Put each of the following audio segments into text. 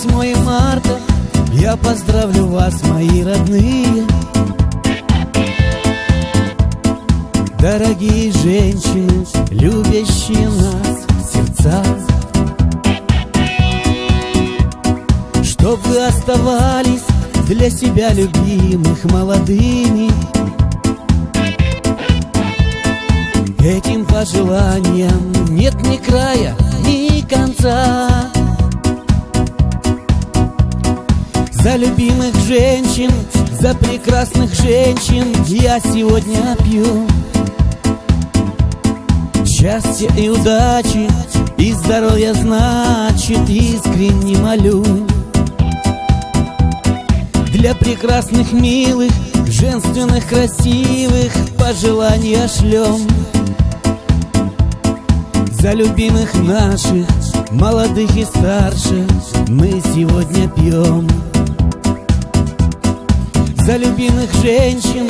8 марта я поздравлю вас, мои родные. Дорогие женщины, любящие нас сердца, чтоб вы оставались для себя любимых молодыми. Этим пожеланиям нет ни края, ни конца. За любимых женщин, за прекрасных женщин я сегодня пью. Счастья и удачи, и здоровья, значит, искренне молю. Для прекрасных, милых, женственных, красивых пожелания шлем. За любимых наших, молодых и старших, мы сегодня пьем. За любимых женщин,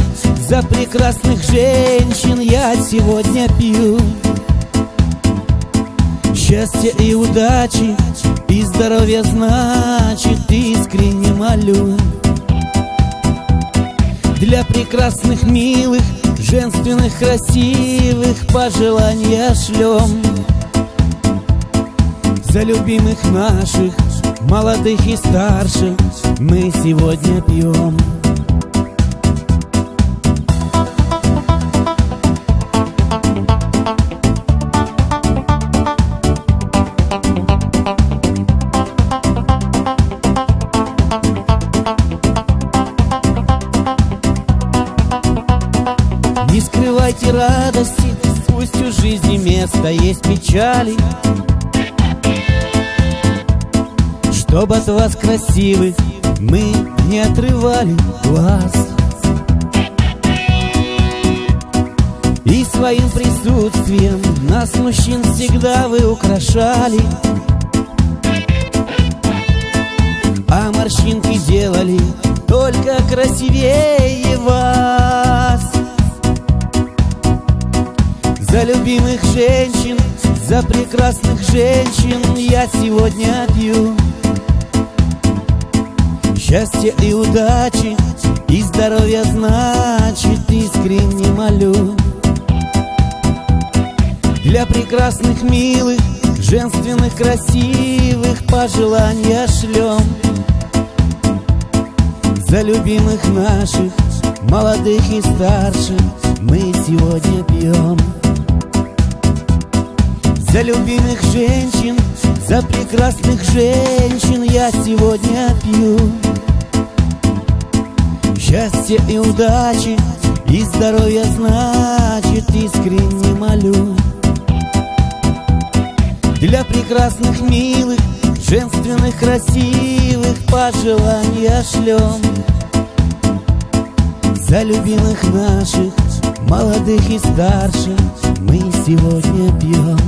за прекрасных женщин я сегодня пью. Счастья и удачи, и здоровья, значит, искренне молю. Для прекрасных, милых, женственных, красивых пожелания шлем. За любимых наших, молодых и старших, мы сегодня пьем. Не скрывайте радости, пусть у жизни место есть печали, чтоб от вас, красивых, мы не отрывали глаз. И своим присутствием нас, мужчин, всегда вы украшали, а морщинки делали только красивее вас. За любимых женщин, за прекрасных женщин я сегодня пью. Счастья и удачи, и здоровья, значит, искренне молю. Для прекрасных, милых, женственных, красивых пожелания шлем. За любимых наших, молодых и старших, мы сегодня пьем. За любимых женщин, за прекрасных женщин я сегодня пью. Счастья и удачи, и здоровья, значит, искренне молю. Для прекрасных, милых, женственных, красивых пожелания шлем. За любимых наших, молодых и старших, мы сегодня пьем.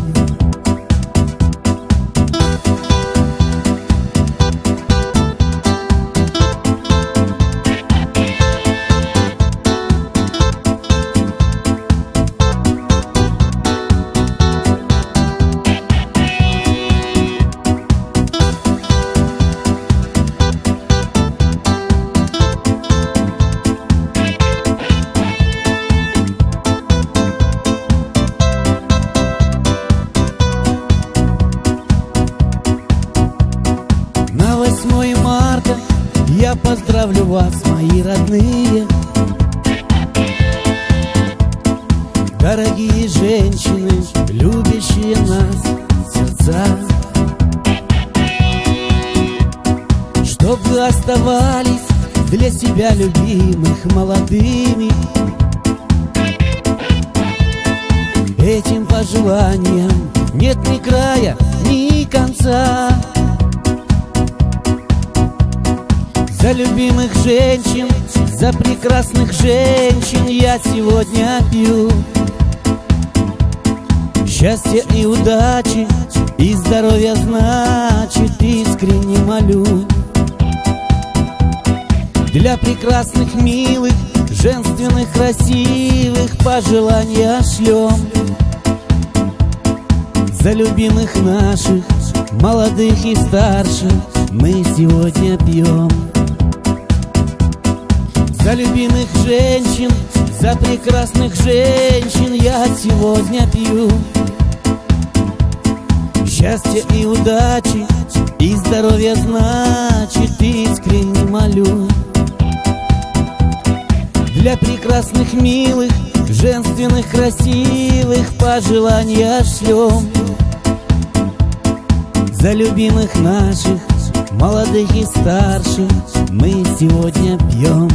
На 8 марта я поздравлю вас, мои родные. Дорогие женщины, любящие нас сердца, чтоб вы оставались для себя любимых молодыми. Этим пожеланиям нет ни края, ни конца. За любимых женщин, за прекрасных женщин я сегодня пью. Счастья и удачи, и здоровья, значит, искренне молю. Для прекрасных, милых, женственных, красивых пожелания шлем. За любимых наших, молодых и старших, мы сегодня пьем. За любимых женщин, за прекрасных женщин я сегодня пью. Счастья и удачи, и здоровья, значит, искренне молю. Для прекрасных, милых, женственных, красивых пожелания шлем. За любимых наших, молодых и старших, мы сегодня пьем.